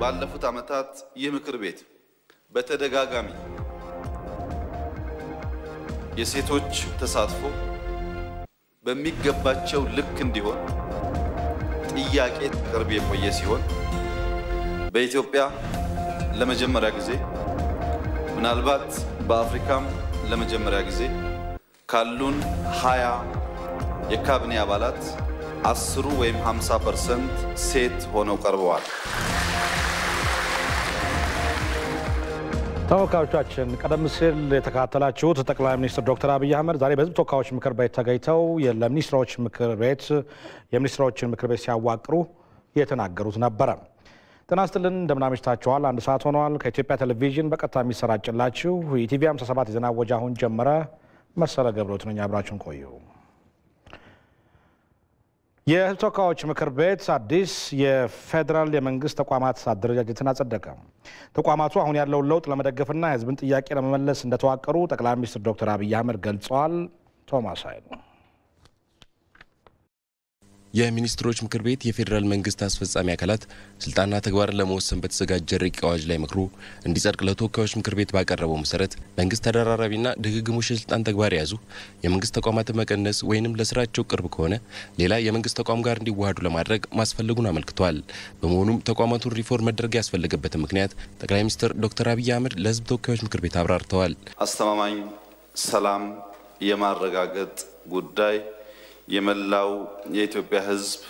ባለፉት ዓመታት የምክር ቤት በተደጋጋሚ የሴቶች ተሳትፎ በሚገባቸው ልክ እንዲሆን ጥያቄ ቅርብ የቆየ ሲሆን በኢትዮጵያ ለመጀመሪያ ጊዜ ምናልባት በአፍሪካም ለመጀመሪያ ጊዜ ካሉን 20 የካቢኔ አባላት 10 ወይም 50% ሴት ሆነው ቀርበዋል። ተወካዮቻችን ቀደም ሲል የተከታተላችሁት ጠቅላይ ሚኒስትር ዶክተር አብይ አህመድ ዛሬ በሕዝብ ተወካዮች ምክር ቤት ተገኝተው የሚኒስትሮችን ምክር ቤት ሲያዋቅሩ የተናገሩት ነበረ። ጤና ይስጥልን እንደምን አምሽታችኋል። አንድ ሰዓት ሆኗል። ከኢትዮጵያ ቴሌቪዥን በቀጥታ የሚሰራጭላችሁ ኢቲቪ 57 የዜና ወጃ አሁን ጀመረ። መሰለ ገብረሕይወት ነኝ። አብራችሁን ቆዩ። የሕዝብ ተወካዮች ምክር ቤት አዲስ የፌዴራል የመንግስት ተቋማት አደረጃጀትን አጸደቀ። ተቋማቱ አሁን ያለውን ለውጥ ለመደገፍና የሕዝብን ጥያቄ ለመመለስ እንደተዋቀሩ ጠቅላይ ሚኒስትር ዶክተር አብይ አህመድ ገልጸዋል። ቶማስ ኃይሉ የሚኒስትሮች ምክር ቤት የፌዴራል መንግስት አስፈጻሚ አካላት ስልጣንና ተግባርን ለመወሰን በተዘጋጀ ረቂቅ አዋጅ ላይ መክሮ እንዲጸድቅ ለተወካዮች ምክር ቤት ባቀረበው መሰረት መንግስት ተደራራቢና ድግግሞሽ የስልጣን ተግባር የያዙ የመንግስት ተቋማትን መቀነስ ወይንም ለስራቸው ቅርብ ከሆነ ሌላ የመንግስት ተቋም ጋር እንዲዋሃዱ ለማድረግ ማስፈለጉን አመልክቷል። በመሆኑም ተቋማቱን ሪፎርም መደረግ ያስፈልገበትን ምክንያት ጠቅላይ ሚኒስትር ዶክተር አብይ አህመድ ለህዝብ ተወካዮች ምክር ቤት አብራርተዋል። አስተማማኝ ሰላም የማረጋገጥ ጉዳይ የመላው የኢትዮጵያ ህዝብ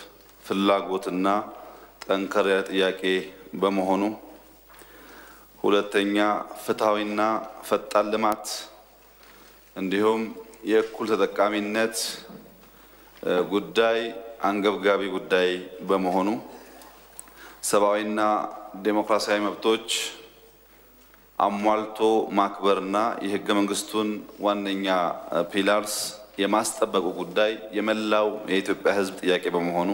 ፍላጎትና ጠንከር ያለ ጥያቄ በመሆኑ፣ ሁለተኛ ፍትሃዊና ፈጣን ልማት እንዲሁም የእኩል ተጠቃሚነት ጉዳይ አንገብጋቢ ጉዳይ በመሆኑ፣ ሰብአዊና ዴሞክራሲያዊ መብቶች አሟልቶ ማክበርና የህገ መንግስቱን ዋነኛ ፒላርስ የማስጠበቁ ጉዳይ የመላው የኢትዮጵያ ህዝብ ጥያቄ በመሆኑ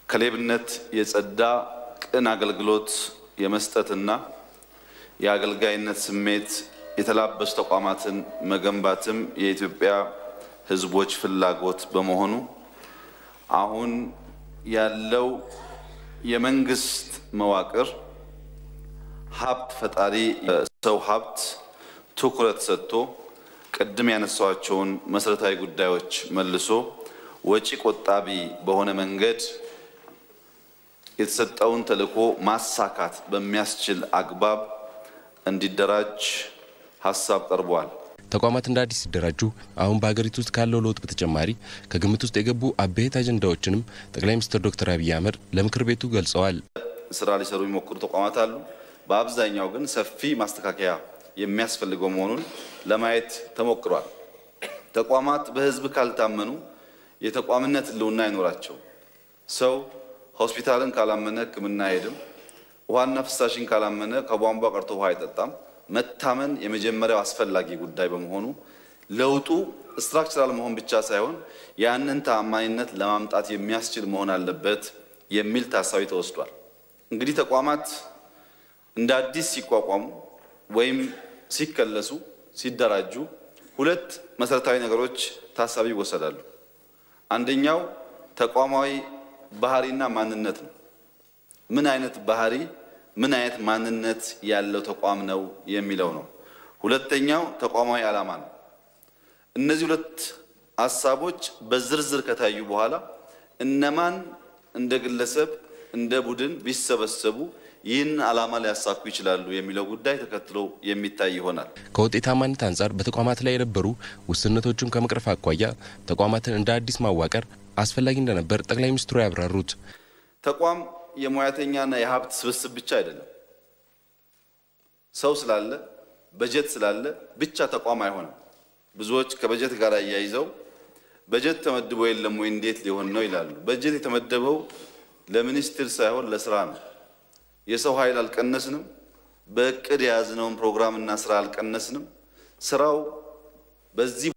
ከሌብነት የጸዳ ቅን አገልግሎት የመስጠትና የአገልጋይነት ስሜት የተላበሱ ተቋማትን መገንባትም የኢትዮጵያ ህዝቦች ፍላጎት በመሆኑ አሁን ያለው የመንግስት መዋቅር ሀብት ፈጣሪ ሰው ሀብት ትኩረት ሰጥቶ ቅድም ያነሳቸውን መሰረታዊ ጉዳዮች መልሶ ወጪ ቆጣቢ በሆነ መንገድ የተሰጠውን ተልዕኮ ማሳካት በሚያስችል አግባብ እንዲደራጅ ሀሳብ ቀርቧል። ተቋማት እንደ አዲስ ሲደራጁ አሁን በሀገሪቱ ውስጥ ካለው ለውጥ በተጨማሪ ከግምት ውስጥ የገቡ አበይት አጀንዳዎችንም ጠቅላይ ሚኒስትር ዶክተር አብይ አህመድ ለምክር ቤቱ ገልጸዋል። ስራ ሊሰሩ የሚሞክሩ ተቋማት አሉ። በአብዛኛው ግን ሰፊ ማስተካከያ የሚያስፈልገው መሆኑን ለማየት ተሞክሯል። ተቋማት በህዝብ ካልታመኑ የተቋምነት ህልውና አይኖራቸው። ሰው ሆስፒታልን ካላመነ ሕክምና አይሄድም። ውሃና ፍሳሽን ካላመነ ከቧንቧ ቀርቶ ውሃ አይጠጣም። መታመን የመጀመሪያው አስፈላጊ ጉዳይ በመሆኑ ለውጡ ስትራክቸራል መሆን ብቻ ሳይሆን ያንን ተአማኒነት ለማምጣት የሚያስችል መሆን አለበት የሚል ታሳቢ ተወስዷል። እንግዲህ ተቋማት እንደ አዲስ ሲቋቋሙ ወይም ሲከለሱ ሲደራጁ ሁለት መሰረታዊ ነገሮች ታሳቢ ይወሰዳሉ። አንደኛው ተቋማዊ ባህሪና ማንነት ነው። ምን አይነት ባህሪ ምን አይነት ማንነት ያለው ተቋም ነው የሚለው ነው። ሁለተኛው ተቋማዊ ዓላማ ነው። እነዚህ ሁለት ሐሳቦች በዝርዝር ከታዩ በኋላ እነማን እንደ ግለሰብ እንደ ቡድን ቢሰበሰቡ ይህን ዓላማ ሊያሳኩ ይችላሉ የሚለው ጉዳይ ተከትሎ የሚታይ ይሆናል። ከውጤታማነት አንጻር በተቋማት ላይ የነበሩ ውስንነቶችን ከመቅረፍ አኳያ ተቋማትን እንደ አዲስ ማዋቀር አስፈላጊ እንደነበር ጠቅላይ ሚኒስትሩ ያብራሩት። ተቋም የሙያተኛና የሀብት ስብስብ ብቻ አይደለም። ሰው ስላለ በጀት ስላለ ብቻ ተቋም አይሆንም። ብዙዎች ከበጀት ጋር አያይዘው በጀት ተመድቦ የለም ወይ እንዴት ሊሆን ነው ይላሉ። በጀት የተመደበው ለሚኒስትር ሳይሆን ለስራ ነው። የሰው ኃይል አልቀነስንም። በእቅድ የያዝነውን ፕሮግራምና ስራ አልቀነስንም። ስራው በዚህ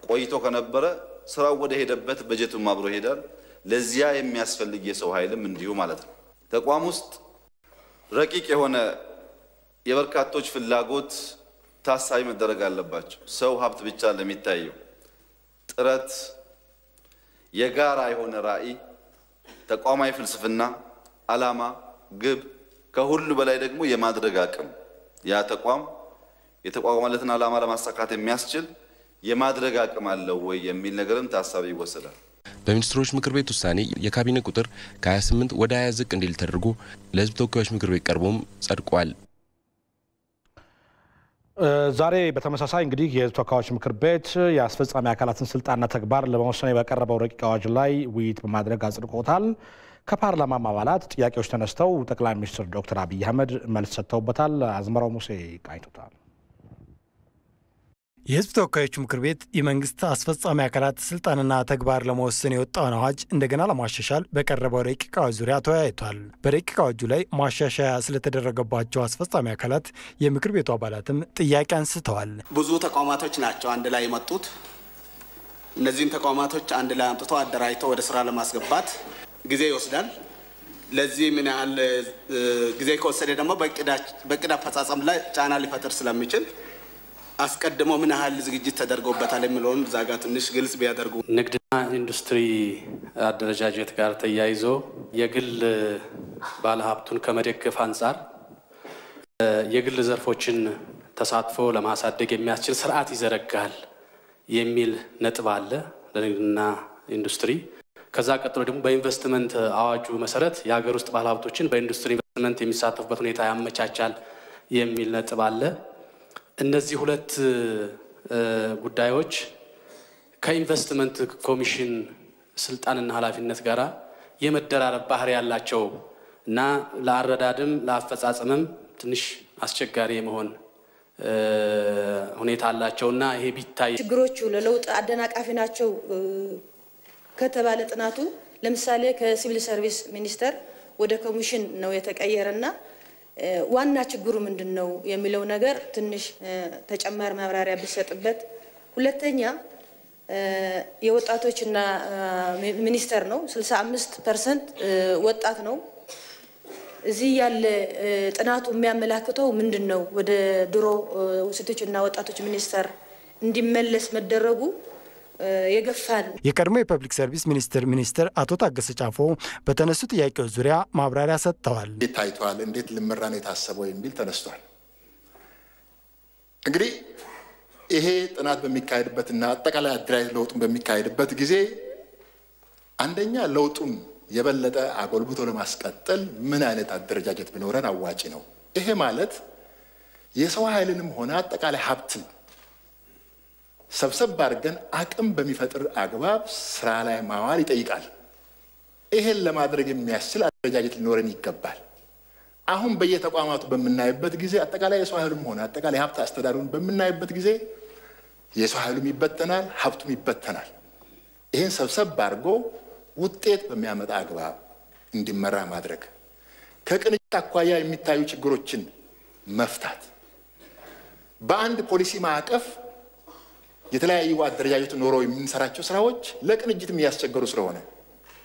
ቆይቶ ከነበረ ስራው ወደ ሄደበት በጀቱም አብሮ ይሄዳል። ለዚያ የሚያስፈልግ የሰው ኃይልም እንዲሁ ማለት ነው። ተቋም ውስጥ ረቂቅ የሆነ የበርካቶች ፍላጎት ታሳቢ መደረግ አለባቸው። ሰው ሀብት ብቻ ለሚታየው ጥረት የጋራ የሆነ ራዕይ፣ ተቋማዊ ፍልስፍና፣ ዓላማ፣ ግብ ከሁሉ በላይ ደግሞ የማድረግ አቅም ያ ተቋም የተቋቋመለትን ዓላማ ለማሳካት የሚያስችል የማድረግ አቅም አለው ወይ የሚል ነገርም ታሳቢ ይወሰዳል። በሚኒስትሮች ምክር ቤት ውሳኔ የካቢኔ ቁጥር ከ28 ወደ 20 ዝቅ እንዲል ተደርጎ ለሕዝብ ተወካዮች ምክር ቤት ቀርቦም ጸድቋል። ዛሬ በተመሳሳይ እንግዲህ የሕዝብ ተወካዮች ምክር ቤት የአስፈጻሚ አካላትን ስልጣንና ተግባር ለመወሰን በቀረበው ረቂቅ አዋጅ ላይ ውይይት በማድረግ አጽድቆታል። ከፓርላማ አባላት ጥያቄዎች ተነስተው ጠቅላይ ሚኒስትር ዶክተር አብይ አህመድ መልስ ሰጥተውበታል። አዝመራው ሙሴ ቃኝቶታል። የሕዝብ ተወካዮች ምክር ቤት የመንግስት አስፈጻሚ አካላት ስልጣንና ተግባር ለመወሰን የወጣውን አዋጅ እንደገና ለማሻሻል በቀረበው ረቂቅ አዋጅ ዙሪያ ተወያይቷል። በረቂቅ አዋጁ ላይ ማሻሻያ ስለተደረገባቸው አስፈጻሚ አካላት የምክር ቤቱ አባላትም ጥያቄ አንስተዋል። ብዙ ተቋማቶች ናቸው አንድ ላይ የመጡት። እነዚህን ተቋማቶች አንድ ላይ አምጥቶ አደራጅቶ ወደ ስራ ለማስገባት ጊዜ ይወስዳል። ለዚህ ምን ያህል ጊዜ ከወሰደ ደግሞ በእቅድ አፈጻጸም ላይ ጫና ሊፈጥር ስለሚችል አስቀድሞ ምን ያህል ዝግጅት ተደርጎበታል የሚለውን ዛጋ ትንሽ ግልጽ ቢያደርጉ። ንግድና ኢንዱስትሪ አደረጃጀት ጋር ተያይዞ የግል ባለሀብቱን ከመደገፍ አንጻር የግል ዘርፎችን ተሳትፎ ለማሳደግ የሚያስችል ስርዓት ይዘረጋል የሚል ነጥብ አለ ለንግድና ኢንዱስትሪ። ከዛ ቀጥሎ ደግሞ በኢንቨስትመንት አዋጁ መሰረት የሀገር ውስጥ ባለሀብቶችን በኢንዱስትሪ ኢንቨስትመንት የሚሳተፉበት ሁኔታ ያመቻቻል የሚል ነጥብ አለ። እነዚህ ሁለት ጉዳዮች ከኢንቨስትመንት ኮሚሽን ስልጣንና ኃላፊነት ጋር የመደራረብ ባህሪ ያላቸው እና ለአረዳድም ለአፈጻጸምም ትንሽ አስቸጋሪ የመሆን ሁኔታ አላቸውና ይሄ ቢታይ ችግሮቹ ለለውጥ አደናቃፊ ናቸው ከተባለ ጥናቱ ለምሳሌ ከሲቪል ሰርቪስ ሚኒስተር ወደ ኮሚሽን ነው የተቀየረና ዋና ችግሩ ምንድነው የሚለው ነገር ትንሽ ተጨማሪ ማብራሪያ ቢሰጥበት። ሁለተኛ የወጣቶችና ሚኒስተር ነው 65% ወጣት ነው። እዚህ ያለ ጥናቱ የሚያመላክተው ምንድነው ወደ ድሮ ሴቶችና ወጣቶች ሚኒስተር እንዲመለስ መደረጉ የገፋን። የቀድሞ የፐብሊክ ሰርቪስ ሚኒስትር አቶ ታገሰ ጫፎ በተነሱ ጥያቄዎች ዙሪያ ማብራሪያ ሰጥተዋል። ታይቷል፣ እንዴት ልመራ ነው የታሰበው የሚል ተነስቷል። እንግዲህ ይሄ ጥናት በሚካሄድበትና አጠቃላይ አደራጀት ለውጡን በሚካሄድበት ጊዜ አንደኛ ለውጡን የበለጠ አጎልብቶ ለማስቀጠል ምን አይነት አደረጃጀት ቢኖረን አዋጪ ነው። ይሄ ማለት የሰው ኃይልንም ሆነ አጠቃላይ ሀብትን ሰብሰብ አድርገን አቅም በሚፈጥር አግባብ ስራ ላይ ማዋል ይጠይቃል። ይሄን ለማድረግ የሚያስችል አደረጃጀት ሊኖረን ይገባል። አሁን በየተቋማቱ በመናይበት ጊዜ አጠቃላይ የሰው ኃይልም ሆነ አጠቃላይ ሀብት አስተዳደሩን በመናይበት ጊዜ የሰው ኃይሉም ይበተናል፣ ሀብቱም ይበተናል። ይሄን ሰብሰብ አድርጎ ውጤት በሚያመጣ አግባብ እንዲመራ ማድረግ፣ ከቅንጅት አኳያ የሚታዩ ችግሮችን መፍታት፣ በአንድ ፖሊሲ ማዕቀፍ የተለያዩ አደረጃጀት ኖሮ የምንሰራቸው ስራዎች ለቅንጅት የሚያስቸግሩ ስለሆነ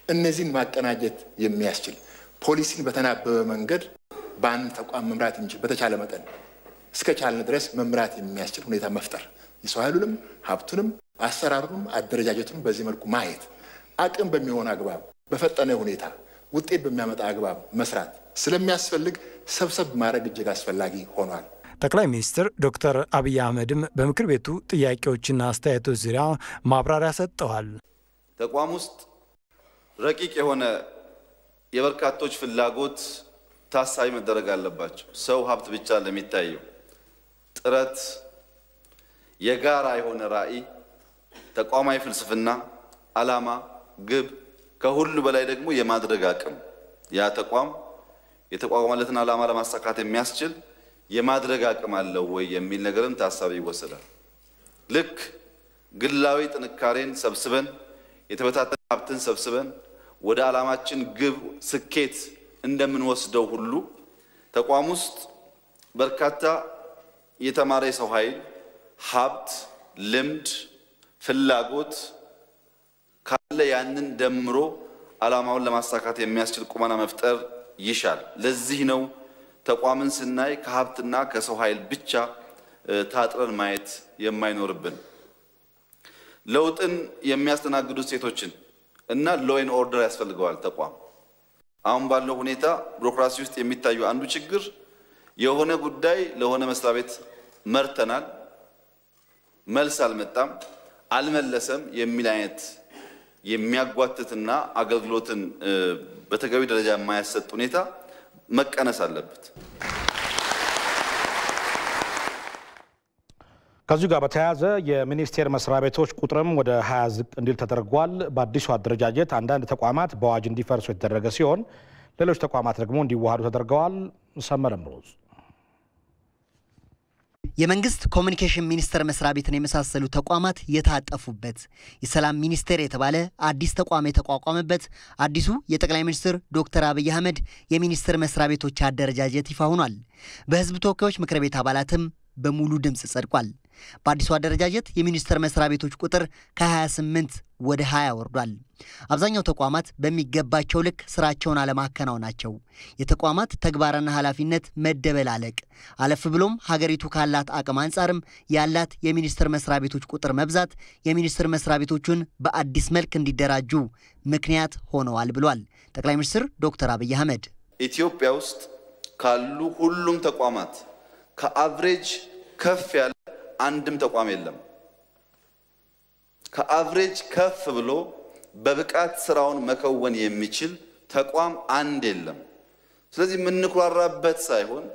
እነዚህን ማቀናጀት የሚያስችል ፖሊሲን በተናበበ መንገድ በአንድ ተቋም መምራት እንጂ በተቻለ መጠን እስከቻልን ድረስ መምራት የሚያስችል ሁኔታ መፍጠር፣ የሰው ኃይሉንም ሀብቱንም አሰራሩንም አደረጃጀቱንም በዚህ መልኩ ማየት፣ አቅም በሚሆን አግባብ በፈጠነ ሁኔታ ውጤት በሚያመጣ አግባብ መስራት ስለሚያስፈልግ ሰብሰብ ማድረግ እጅግ አስፈላጊ ሆኗል። ጠቅላይ ሚኒስትር ዶክተር አብይ አህመድም በምክር ቤቱ ጥያቄዎችና አስተያየቶች ዙሪያ ማብራሪያ ሰጥተዋል። ተቋም ውስጥ ረቂቅ የሆነ የበርካቶች ፍላጎት ታሳቢ መደረግ አለባቸው። ሰው ሀብት ብቻ ለሚታየው ጥረት የጋራ የሆነ ራዕይ፣ ተቋማዊ ፍልስፍና፣ ዓላማ፣ ግብ ከሁሉ በላይ ደግሞ የማድረግ አቅም ያ ተቋም የተቋቋመለትን ዓላማ ለማሳካት የሚያስችል የማድረግ አቅም አለው ወይ የሚል ነገርም ታሳቢ ይወሰዳል። ልክ ግላዊ ጥንካሬን ሰብስበን የተበታተነ ሀብትን ሰብስበን ወደ ዓላማችን ግብ ስኬት እንደምንወስደው ሁሉ ተቋም ውስጥ በርካታ የተማረ የሰው ኃይል፣ ሀብት፣ ልምድ፣ ፍላጎት ካለ ያንን ደምሮ ዓላማውን ለማሳካት የሚያስችል ቁመና መፍጠር ይሻል። ለዚህ ነው ተቋምን ስናይ ከሀብትና ከሰው ኃይል ብቻ ታጥረን ማየት የማይኖርብን። ለውጥን የሚያስተናግዱ ሴቶችን እና ሎ ኤንድ ኦርደር ያስፈልገዋል። ተቋም አሁን ባለው ሁኔታ ቢሮክራሲ ውስጥ የሚታዩ አንዱ ችግር የሆነ ጉዳይ ለሆነ መስሪያ ቤት መርተናል፣ መልስ አልመጣም፣ አልመለሰም የሚል አይነት የሚያጓትትና አገልግሎትን በተገቢ ደረጃ የማያሰጥ ሁኔታ መቀነስ አለበት። ከዚሁ ጋር በተያያዘ የሚኒስቴር መስሪያ ቤቶች ቁጥርም ወደ 20 ዝቅ እንዲል ተደርጓል። በአዲሱ አደረጃጀት አንዳንድ ተቋማት በአዋጅ እንዲፈርሱ የተደረገ ሲሆን ሌሎች ተቋማት ደግሞ እንዲዋሃዱ ተደርገዋል። ሰመረም ሮዝ የመንግስት ኮሙኒኬሽን ሚኒስቴር መስሪያ ቤትን የመሳሰሉ ተቋማት የታጠፉበት የሰላም ሚኒስቴር የተባለ አዲስ ተቋም የተቋቋመበት አዲሱ የጠቅላይ ሚኒስትር ዶክተር አብይ አህመድ የሚኒስቴር መስሪያ ቤቶች አደረጃጀት ይፋ ሆኗል። በህዝብ ተወካዮች ምክር ቤት አባላትም በሙሉ ድምጽ ጸድቋል። በአዲሱ አደረጃጀት የሚኒስቴር መስሪያ ቤቶች ቁጥር ከ28 ወደ 20 ወርዷል። አብዛኛው ተቋማት በሚገባቸው ልክ ስራቸውን አለማከናወናቸው፣ የተቋማት ተግባርና ኃላፊነት መደበላለቅ፣ አለፍ ብሎም ሀገሪቱ ካላት አቅም አንጻርም ያላት የሚኒስቴር መስሪያ ቤቶች ቁጥር መብዛት የሚኒስቴር መስሪያ ቤቶቹን በአዲስ መልክ እንዲደራጁ ምክንያት ሆነዋል ብሏል ጠቅላይ ሚኒስትር ዶክተር አብይ አህመድ። ኢትዮጵያ ውስጥ ካሉ ሁሉም ተቋማት ከአቨሬጅ ከፍ ያለ አንድም ተቋም የለም። ከአቨሬጅ ከፍ ብሎ በብቃት ስራውን መከወን የሚችል ተቋም አንድ የለም። ስለዚህ የምንኩራራበት ሳይሆን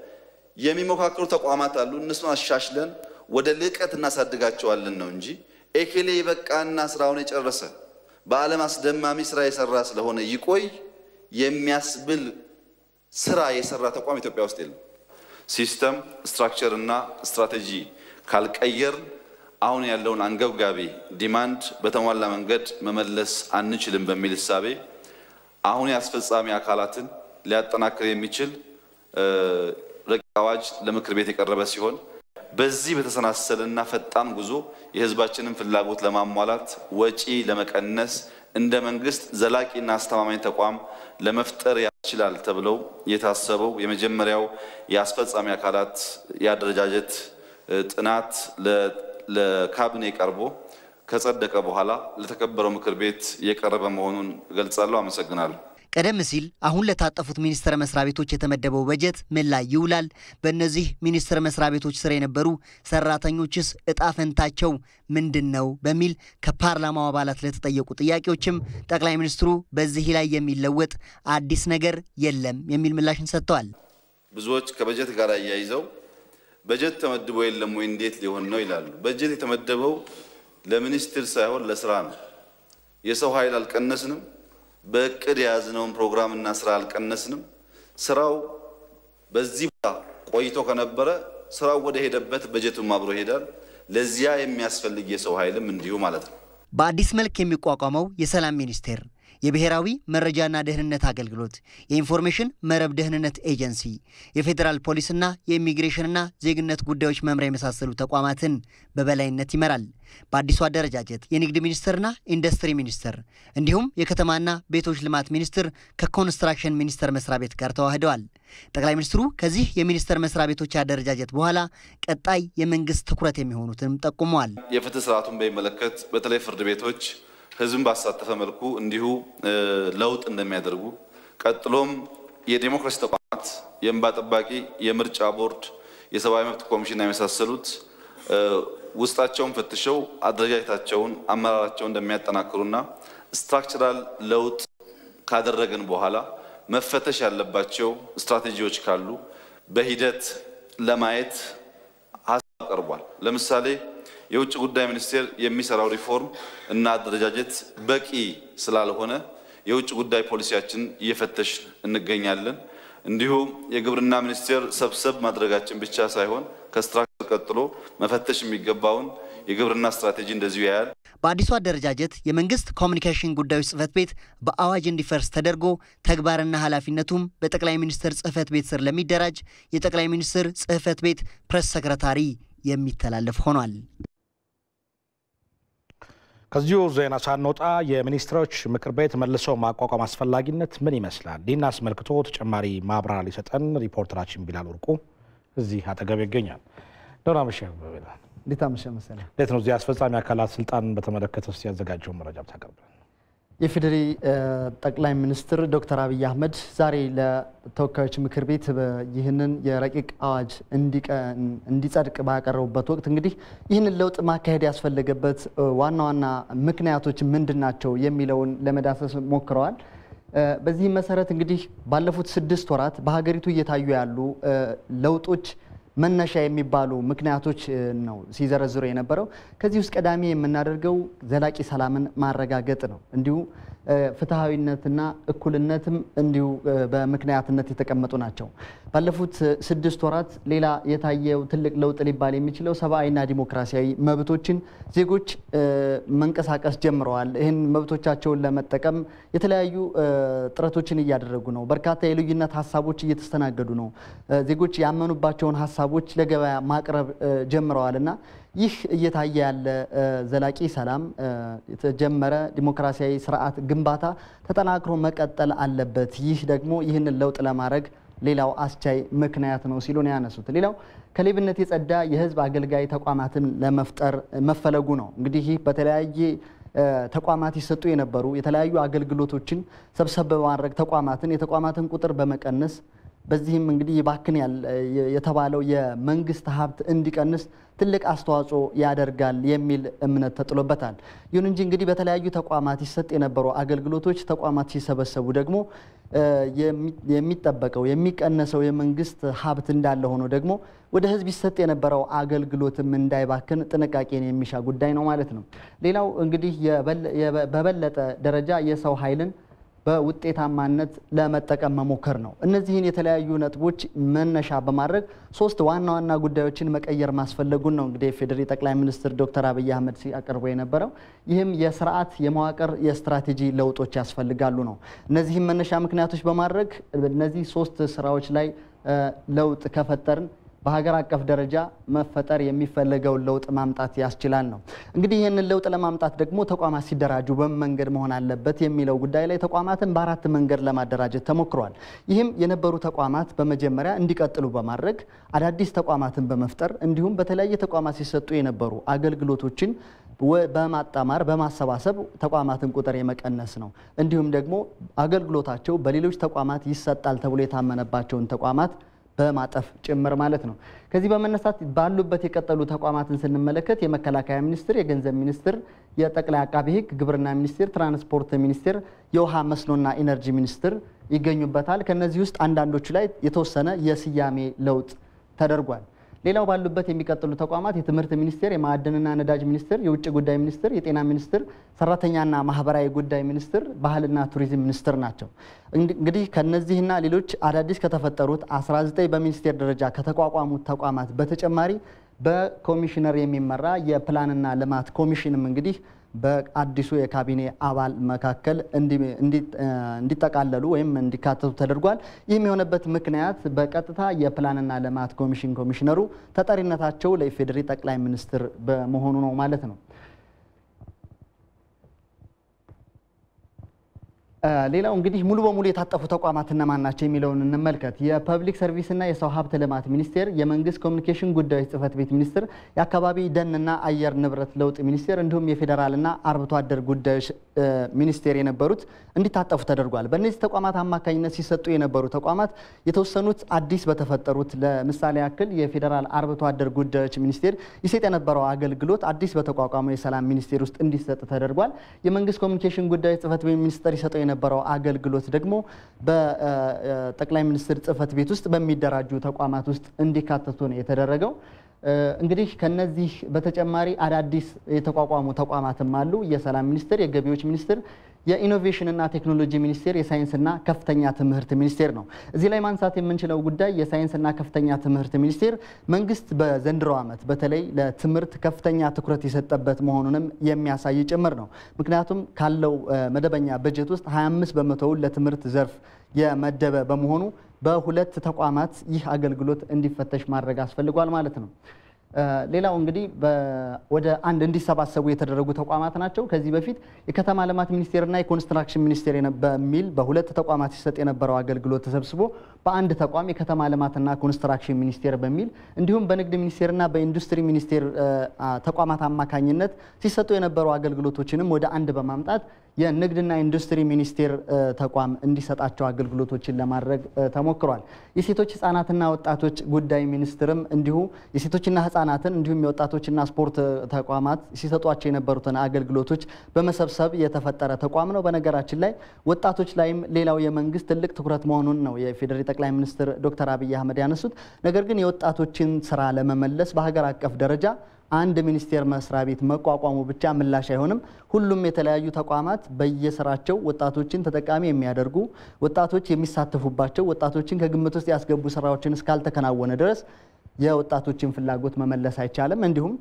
የሚሞካከሩ ተቋማት አሉ፣ እነሱን አሻሽለን ወደ ልቀት እናሳድጋቸዋለን ነው እንጂ ኤኬሌ በቃና ስራውን የጨረሰ በዓለም አስደማሚ ስራ የሰራ ስለሆነ ይቆይ የሚያስብል ስራ የሰራ ተቋም ኢትዮጵያ ውስጥ የለም። ሲስተም ስትራክቸር እና ስትራቴጂ ካልቀየር አሁን ያለውን አንገብጋቢ ዲማንድ በተሟላ መንገድ መመለስ አንችልም በሚል ሐሳቤ አሁን ያስፈጻሚ አካላትን ሊያጠናክር የሚችል ረቂቅ አዋጅ ለምክር ቤት የቀረበ ሲሆን በዚህ በተሰናሰለና ፈጣን ጉዞ የህዝባችንን ፍላጎት ለማሟላት ወጪ ለመቀነስ እንደ መንግስት ዘላቂና አስተማማኝ ተቋም ለመፍጠር ያስችላል ተብለው የታሰበው የመጀመሪያው የአስፈጻሚ አካላት የአደረጃጀት ጥናት ለካቢኔ ቀርቦ ከጸደቀ በኋላ ለተከበረው ምክር ቤት የቀረበ መሆኑን ገልጻለሁ። አመሰግናለሁ። ቀደም ሲል አሁን ለታጠፉት ሚኒስቴር መስሪያ ቤቶች የተመደበው በጀት ምን ላይ ይውላል? በእነዚህ ሚኒስቴር መስሪያ ቤቶች ስር የነበሩ ሰራተኞችስ እጣ ፈንታቸው ምንድነው? በሚል ከፓርላማው አባላት ለተጠየቁ ጥያቄዎችም ጠቅላይ ሚኒስትሩ በዚህ ላይ የሚለወጥ አዲስ ነገር የለም የሚል ምላሽን ሰጥተዋል። ብዙዎች ከበጀት ጋር ያያይዘው በጀት ተመድቦ የለም ወይ እንዴት ሊሆን ነው ይላሉ። በጀት የተመደበው ለሚኒስትር ሳይሆን ለስራ ነው። የሰው ኃይል አልቀነስንም። በእቅድ የያዝነውን ፕሮግራም እና ስራ አልቀነስንም። ስራው በዚህ ቆይቶ ከነበረ ስራው ወደ ሄደበት በጀቱም አብሮ ይሄዳል። ለዚያ የሚያስፈልግ የሰው ኃይልም እንዲሁ ማለት ነው። በአዲስ መልክ የሚቋቋመው የሰላም ሚኒስቴር የብሔራዊ መረጃና ደህንነት አገልግሎት፣ የኢንፎርሜሽን መረብ ደህንነት ኤጀንሲ፣ የፌዴራል ፖሊስና የኢሚግሬሽንና ዜግነት ጉዳዮች መምሪያ የመሳሰሉ ተቋማትን በበላይነት ይመራል። በአዲሱ አደረጃጀት የንግድ ሚኒስቴርና ኢንዱስትሪ ሚኒስቴር እንዲሁም የከተማና ቤቶች ልማት ሚኒስቴር ከኮንስትራክሽን ሚኒስቴር መስሪያ ቤት ጋር ተዋህደዋል። ጠቅላይ ሚኒስትሩ ከዚህ የሚኒስቴር መስሪያ ቤቶች አደረጃጀት በኋላ ቀጣይ የመንግስት ትኩረት የሚሆኑትንም ጠቁመዋል። የፍትህ ስርዓቱን በሚመለከት በተለይ ፍርድ ቤቶች ህዝብን ባሳተፈ መልኩ እንዲሁ ለውጥ እንደሚያደርጉ ቀጥሎም የዲሞክራሲ ተቋማት የእንባ ጠባቂ፣ የምርጫ ቦርድ፣ የሰብአዊ መብት ኮሚሽን የመሳሰሉት ውስጣቸውን ፈትሸው አደረጃጀታቸውን አመራራቸውን እንደሚያጠናክሩና ስትራክቸራል ለውጥ ካደረገን በኋላ መፈተሽ ያለባቸው ስትራቴጂዎች ካሉ በሂደት ለማየት ሀሳብ ቀርቧል። ለምሳሌ የውጭ ጉዳይ ሚኒስቴር የሚሰራው ሪፎርም እና አደረጃጀት በቂ ስላልሆነ የውጭ ጉዳይ ፖሊሲያችን እየፈተሽ እንገኛለን። እንዲሁ የግብርና ሚኒስቴር ሰብሰብ ማድረጋችን ብቻ ሳይሆን ከስትራክቸር ቀጥሎ መፈተሽ የሚገባውን የግብርና ስትራቴጂ እንደዚሁ ያያል። በአዲሱ አደረጃጀት የመንግስት ኮሙኒኬሽን ጉዳዮች ጽህፈት ቤት በአዋጅ እንዲፈርስ ተደርጎ ተግባርና ኃላፊነቱም በጠቅላይ ሚኒስትር ጽህፈት ቤት ስር ለሚደራጅ የጠቅላይ ሚኒስትር ጽህፈት ቤት ፕሬስ ሰክሬታሪ የሚተላለፍ ሆኗል። ከዚሁ ዜና ሳንወጣ የሚኒስትሮች ምክር ቤት መልሶ ማቋቋም አስፈላጊነት ምን ይመስላል? ይህን አስመልክቶ ተጨማሪ ማብራሪያ ሊሰጠን ሪፖርተራችን ቢላል ወርቁ እዚህ አጠገብ ይገኛል። ደህና መሸህ ቢላል። እንዴት አመሸህ መሰለህ? እንዴት ነው እዚህ አስፈጻሚ አካላት ስልጣን በተመለከተ ውስጥ ያዘጋጀው መረጃ ታቀርበን? የፌዴሪ ጠቅላይ ሚኒስትር ዶክተር አብይ አህመድ ዛሬ ለተወካዮች ምክር ቤት ይህንን የረቂቅ አዋጅ እንዲጸድቅ ባቀረቡበት ወቅት እንግዲህ ይህንን ለውጥ ማካሄድ ያስፈልገበት ዋና ዋና ምክንያቶች ምንድናቸው የሚለውን ለመዳሰስ ሞክረዋል። በዚህ መሰረት እንግዲህ ባለፉት 6 ወራት በሀገሪቱ እየታዩ ያሉ ለውጦች መነሻ የሚባሉ ምክንያቶች ነው ሲዘረዝሩ የነበረው። ከዚህ ውስጥ ቀዳሚ የምናደርገው ዘላቂ ሰላምን ማረጋገጥ ነው። እንዲሁ ፍትሃዊነትና እኩልነትም እንዲሁ በምክንያትነት የተቀመጡ ናቸው። ባለፉት 6 ወራት ሌላ የታየው ትልቅ ለውጥ ሊባል የሚችለው ሰብአዊና ዲሞክራሲያዊ መብቶችን ዜጎች መንቀሳቀስ ጀምረዋል። ይህን መብቶቻቸውን ለመጠቀም የተለያዩ ጥረቶችን እያደረጉ ነው። በርካታ የልዩነት ሀሳቦች እየተስተናገዱ ነው። ዜጎች ያመኑባቸውን ሀሳቦች ለገበያ ማቅረብ ጀምረዋልና ይህ እየታየ ያለ ዘላቂ ሰላም የተጀመረ ዲሞክራሲያዊ ስርዓት ግንባታ ተጠናክሮ መቀጠል አለበት። ይህ ደግሞ ይህንን ለውጥ ለማድረግ ሌላው አስቻይ ምክንያት ነው ሲሉ ነው ያነሱት። ሌላው ከሌብነት የጸዳ የህዝብ አገልጋይ ተቋማትን ለመፍጠር መፈለጉ ነው። እንግዲህ ይህ በተለያየ ተቋማት ይሰጡ የነበሩ የተለያዩ አገልግሎቶችን ሰብሰብ በማድረግ የተቋማትን ቁጥር በመቀነስ በዚህም እንግዲህ ይባክን የተባለው የመንግስት ሀብት እንዲቀንስ ትልቅ አስተዋጽኦ ያደርጋል የሚል እምነት ተጥሎበታል። ይሁን እንጂ እንግዲህ በተለያዩ ተቋማት ይሰጥ የነበሩ አገልግሎቶች ተቋማት ሲሰበሰቡ ደግሞ የሚጠበቀው የሚቀነሰው የመንግስት ሀብት እንዳለ ሆኖ ደግሞ ወደ ህዝብ ይሰጥ የነበረው አገልግሎትም እንዳይባክን ጥንቃቄን የሚሻ ጉዳይ ነው ማለት ነው። ሌላው እንግዲህ በበለጠ ደረጃ የሰው ኃይልን በውጤታማነት ለመጠቀም መሞከር ነው። እነዚህን የተለያዩ ነጥቦች መነሻ በማድረግ 3 ዋና ዋና ጉዳዮችን መቀየር ማስፈለጉን ነው እንግዲህ የፌዴሪ ጠቅላይ ሚኒስትር ዶክተር አብይ አህመድ ሲያቀርቡ የነበረው። ይህም የስርዓት የመዋቅር የስትራቴጂ ለውጦች ያስፈልጋሉ ነው። እነዚህን መነሻ ምክንያቶች በማድረግ እነዚህ 3 ስራዎች ላይ ለውጥ ከፈጠርን በሀገር አቀፍ ደረጃ መፈጠር የሚፈልገውን ለውጥ ማምጣት ያስችላል ነው። እንግዲህ ይህንን ለውጥ ለማምጣት ደግሞ ተቋማት ሲደራጁ በምን መንገድ መሆን አለበት የሚለው ጉዳይ ላይ ተቋማትን በ4 መንገድ ለማደራጀት ተሞክሯል። ይህም የነበሩ ተቋማት በመጀመሪያ እንዲቀጥሉ በማድረግ አዳዲስ ተቋማትን በመፍጠር እንዲሁም በተለያየ ተቋማት ሲሰጡ የነበሩ አገልግሎቶችን በማጣማር በማሰባሰብ ተቋማትን ቁጥር የመቀነስ ነው። እንዲሁም ደግሞ አገልግሎታቸው በሌሎች ተቋማት ይሰጣል ተብሎ የታመነባቸውን ተቋማት በማጠፍ ጭምር ማለት ነው። ከዚህ በመነሳት ባሉበት የቀጠሉ ተቋማትን ስንመለከት የመከላከያ ሚኒስቴር፣ የገንዘብ ሚኒስቴር፣ የጠቅላይ አቃቤ ሕግ፣ ግብርና ሚኒስቴር፣ ትራንስፖርት ሚኒስቴር፣ የውሃ መስኖና ኢነርጂ ሚኒስቴር ይገኙበታል። ከነዚህ ውስጥ አንዳንዶቹ ላይ የተወሰነ የስያሜ ለውጥ ተደርጓል። ሌላው ባሉበት የሚቀጥሉ ተቋማት የትምህርት ሚኒስቴር፣ የማዕድንና ነዳጅ ሚኒስቴር፣ የውጭ ጉዳይ ሚኒስቴር፣ የጤና ሚኒስቴር፣ ሰራተኛና ማህበራዊ ጉዳይ ሚኒስቴር፣ ባህልና ቱሪዝም ሚኒስቴር ናቸው። እንግዲህ ከነዚህና ሌሎች አዳዲስ ከተፈጠሩት 19 በሚኒስቴር ደረጃ ከተቋቋሙት ተቋማት በተጨማሪ በኮሚሽነር የሚመራ የፕላንና ልማት ኮሚሽንም እንግዲህ በአዲሱ የካቢኔ አባል መካከል እንዲጠቃለሉ ወይም እንዲካተቱ ተደርጓል። ይህም የሆነበት ምክንያት በቀጥታ የፕላንና ልማት ኮሚሽነሩ ተጠሪነታቸው ለኢፌዴሪ ጠቅላይ ሚኒስትር በመሆኑ ነው ማለት ነው። ሌላው እንግዲህ ሙሉ በሙሉ የታጠፉ ተቋማት እነማን ናቸው የሚለውን እንመልከት። የፐብሊክ ሰርቪስና የሰው ሀብት ልማት ሚኒስቴር፣ የመንግስት ኮሚኒኬሽን ጉዳዮች ጽህፈት ቤት ሚኒስቴር፣ የአካባቢ ደንና አየር ንብረት ለውጥ ሚኒስቴር እንዲሁም የፌዴራልና አርብቶ አደር ጉዳዮች ሚኒስቴር የነበሩት እንዲታጠፉ ተደርጓል። በእነዚህ ተቋማት አማካኝነት ሲሰጡ የነበሩ ተቋማት የተወሰኑት አዲስ በተፈጠሩት ለምሳሌ ያክል የፌዴራል አርብቶ አደር ጉዳዮች ሚኒስቴር ይሰጥ የነበረው አገልግሎት አዲስ በተቋቋመው የሰላም ሚኒስቴር ውስጥ እንዲሰጥ ተደርጓል። የመንግስት ኮሚኒኬሽን ጉዳዮች ጽህፈት ቤት ሚኒስቴር ይሰጠው የነበረው አገልግሎት ደግሞ በጠቅላይ ሚኒስትር ጽህፈት ቤት ውስጥ በሚደራጁ ተቋማት ውስጥ እንዲካተቱ ነው የተደረገው። እንግዲህ ከነዚህ በተጨማሪ አዳዲስ የተቋቋሙ ተቋማትም አሉ። የሰላም ሚኒስቴር፣ የገቢዎች ሚኒስቴር፣ የኢኖቬሽንና ቴክኖሎጂ ሚኒስቴር፣ የሳይንስና ከፍተኛ ትምህርት ሚኒስቴር ነው። እዚህ ላይ ማንሳት የምንችለው ጉዳይ የሳይንስና ከፍተኛ ትምህርት ሚኒስቴር መንግስት በዘንድሮ ዓመት በተለይ ለትምህርት ከፍተኛ ትኩረት የሰጠበት መሆኑንም የሚያሳይ ጭምር ነው። ምክንያቱም ካለው መደበኛ በጀት ውስጥ 25 በመቶውን ለትምህርት ዘርፍ የመደበ በመሆኑ በ2 ተቋማት ይህ አገልግሎት እንዲፈተሽ ማድረግ አስፈልጓል ማለት ነው። ሌላው እንግዲህ ወደ አንድ እንዲሰባሰቡ የተደረጉ ተቋማት ናቸው። ከዚህ በፊት የከተማ ልማት ሚኒስቴርና የኮንስትራክሽን ሚኒስቴር በሚል በሁለት ተቋማት ሲሰጥ የነበረው አገልግሎት ተሰብስቦ በአንድ ተቋም የከተማ ልማትና ኮንስትራክሽን ሚኒስቴር በሚል እንዲሁም በንግድ ሚኒስቴርና በኢንዱስትሪ ሚኒስቴር ተቋማት አማካኝነት ሲሰጡ የነበሩ አገልግሎቶችንም ወደ አንድ በማምጣት የንግድና ኢንዱስትሪ ሚኒስቴር ተቋም እንዲሰጣቸው አገልግሎቶችን ለማድረግ ተሞክሯል። የሴቶች ህፃናትና ወጣቶች ጉዳይ ሚኒስትርም እንዲሁ የሴቶችና ህፃናትን እንዲሁም የወጣቶችና ስፖርት ተቋማት ሲሰጧቸው የነበሩትን አገልግሎቶች በመሰብሰብ የተፈጠረ ተቋም ነው። በነገራችን ላይ ወጣቶች ላይም ሌላው የመንግስት ትልቅ ትኩረት መሆኑን ነው የፌዴራል ጠቅላይ ሚኒስትር ዶክተር አብይ አህመድ ያነሱት። ነገር ግን የወጣቶችን ስራ ለመመለስ በሀገር አቀፍ ደረጃ አንድ ሚኒስቴር መስሪያ ቤት መቋቋሙ ብቻ ምላሽ አይሆንም። ሁሉም የተለያዩ ተቋማት በየስራቸው ወጣቶችን ተጠቃሚ የሚያደርጉ ወጣቶች የሚሳተፉባቸው ወጣቶችን ከግምት ውስጥ ያስገቡ ስራዎችን እስካልተከናወነ ድረስ የወጣቶችን ፍላጎት መመለስ አይቻልም። እንዲሁም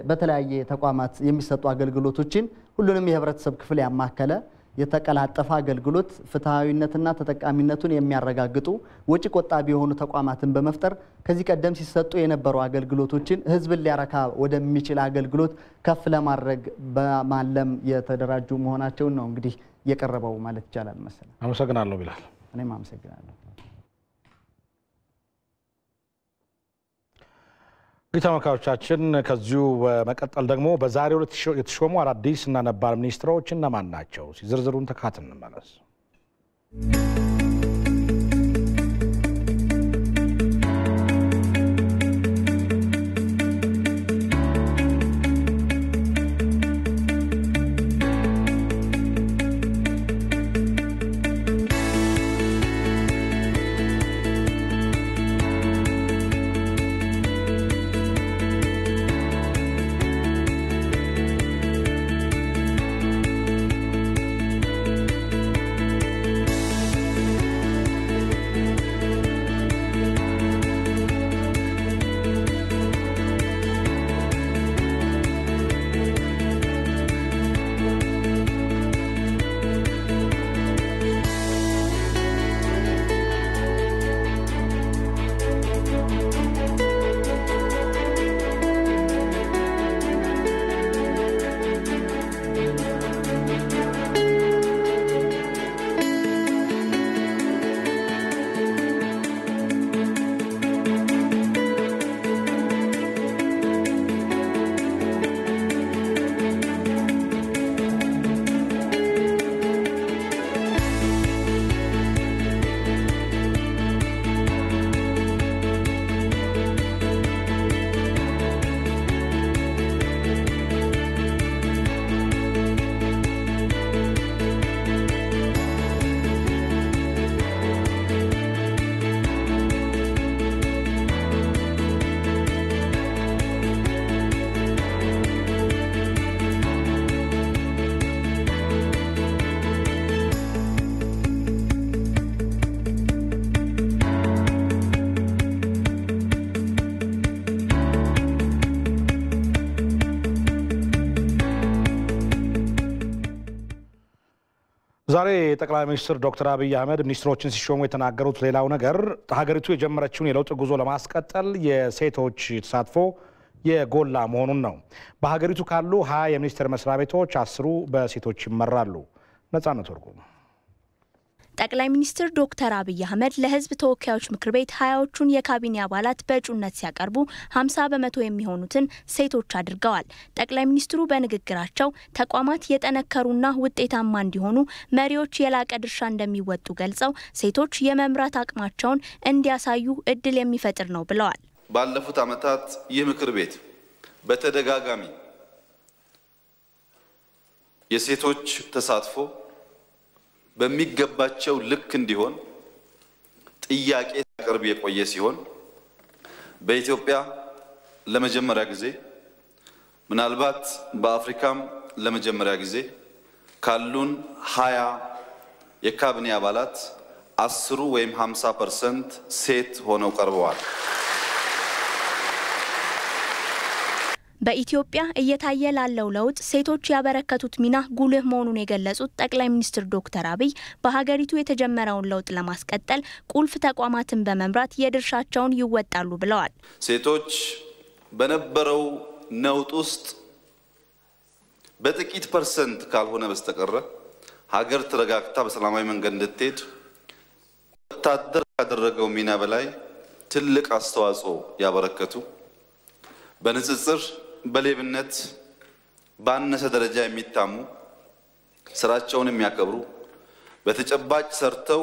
በተለያየ ተቋማት የሚሰጡ አገልግሎቶችን ሁሉንም የህብረተሰብ ክፍል ያማከለ የተቀላጠፈ አገልግሎት ፍትሃዊነትና ተጠቃሚነቱን የሚያረጋግጡ ወጪ ቆጣቢ የሆኑ ተቋማትን በመፍጠር ከዚህ ቀደም ሲሰጡ የነበሩ አገልግሎቶችን ህዝብን ሊያረካ ወደሚችል አገልግሎት ከፍ ለማድረግ በማለም የተደራጁ መሆናቸውን ነው እንግዲህ የቀረበው ማለት ይቻላል መሰለኝ። አመሰግናለሁ ቢላል። እኔም አመሰግናለሁ። ተመልካቾቻችን ከዚሁ በመቀጠል ደግሞ በዛሬው የተሾሙ አዳዲስ እና ነባር ሚኒስትሮች እነማን ናቸው? ዝርዝሩን ተካተን እንመለስ። ዛሬ ጠቅላይ ሚኒስትር ዶክተር አብይ አህመድ ሚኒስትሮችን ሲሾሙ የተናገሩት ሌላው ነገር ሀገሪቱ የጀመረችውን የለውጥ ጉዞ ለማስቀጠል የሴቶች ተሳትፎ የጎላ መሆኑን ነው። በሀገሪቱ ካሉ 20 የሚኒስቴር መስሪያ ቤቶች 10ሩ በሴቶች ይመራሉ። ነጻነት ወርቁ። ጠቅላይ ሚኒስትር ዶክተር አብይ አህመድ ለህዝብ ተወካዮች ምክር ቤት 20ዎቹን የካቢኔ አባላት በእጩነት ሲያቀርቡ 50 በመቶ የሚሆኑትን ሴቶች አድርገዋል። ጠቅላይ ሚኒስትሩ በንግግራቸው ተቋማት የጠነከሩና ውጤታማ እንዲሆኑ መሪዎች የላቀ ድርሻ እንደሚወጡ ገልጸው ሴቶች የመምራት አቅማቸውን እንዲያሳዩ እድል የሚፈጥር ነው ብለዋል። ባለፉት ዓመታት ይህ ምክር ቤት በተደጋጋሚ የሴቶች ተሳትፎ በሚገባቸው ልክ እንዲሆን ጥያቄ ሲያቀርብ የቆየ ሲሆን በኢትዮጵያ ለመጀመሪያ ጊዜ ምናልባት በአፍሪካም ለመጀመሪያ ጊዜ ካሉን 20 የካቢኔ አባላት 10ሩ ወይም 50% ሴት ሆነው ቀርበዋል። በኢትዮጵያ እየታየ ላለው ለውጥ ሴቶች ያበረከቱት ሚና ጉልህ መሆኑን የገለጹት ጠቅላይ ሚኒስትር ዶክተር አብይ በሀገሪቱ የተጀመረውን ለውጥ ለማስቀጠል ቁልፍ ተቋማትን በመምራት የድርሻቸውን ይወጣሉ ብለዋል። ሴቶች በነበረው ነውጥ ውስጥ በጥቂት ፐርሰንት ካልሆነ በስተቀር ሀገር ተረጋግታ በሰላማዊ መንገድ እንድትሄድ ወታደር ካደረገው ሚና በላይ ትልቅ አስተዋጽኦ ያበረከቱ በንጽጽር በሌብነት ባነሰ ደረጃ የሚታሙ ስራቸውን የሚያከብሩ በተጨባጭ ሰርተው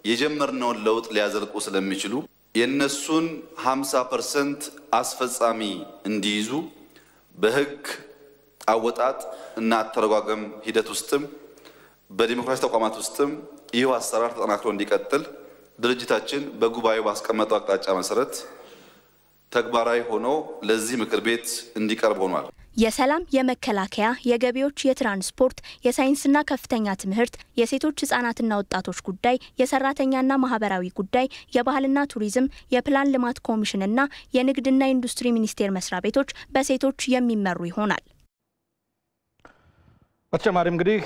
የጀመርነውን ለውጥ ሊያዘልቁ ስለሚችሉ የነሱን 50% አስፈጻሚ እንዲይዙ በህግ አወጣጥ እና አተረጓጎም ሂደት ውስጥም በዲሞክራሲ ተቋማት ውስጥም ይህ አሰራር ተጠናክሮ እንዲቀጥል ድርጅታችን በጉባኤው ባስቀመጠው አቅጣጫ መሰረት ተግባራዊ ሆኖ ለዚህ ምክር ቤት እንዲቀርብ ሆኗል። የሰላም፣ የመከላከያ፣ የገቢዎች፣ የትራንስፖርት፣ የሳይንስና ከፍተኛ ትምህርት፣ የሴቶች ህጻናትና ወጣቶች ጉዳይ፣ የሰራተኛና ማህበራዊ ጉዳይ፣ የባህልና ቱሪዝም፣ የፕላን ልማት ኮሚሽንና የንግድና ኢንዱስትሪ ሚኒስቴር መስሪያ ቤቶች በሴቶች የሚመሩ ይሆናል። በተጨማሪም እንግዲህ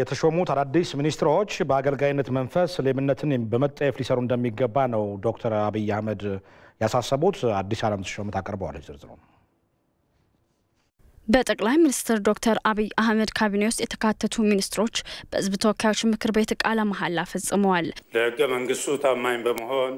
የተሾሙት አዳዲስ ሚኒስትሮች በአገልጋይነት መንፈስ ሌብነትን በመጠየፍ ሊሰሩ እንደሚገባ ነው ዶክተር አብይ አህመድ ያሳሰቡት። አዲስ ዓለም ተሾመት አቀርበዋለች ዝርዝሩ። በጠቅላይ ሚኒስትር ዶክተር አብይ አህመድ ካቢኔ ውስጥ የተካተቱ ሚኒስትሮች በህዝብ ተወካዮች ምክር ቤት ቃለ መሐላ ፈጽመዋል። ለህገ መንግስቱ ታማኝ በመሆን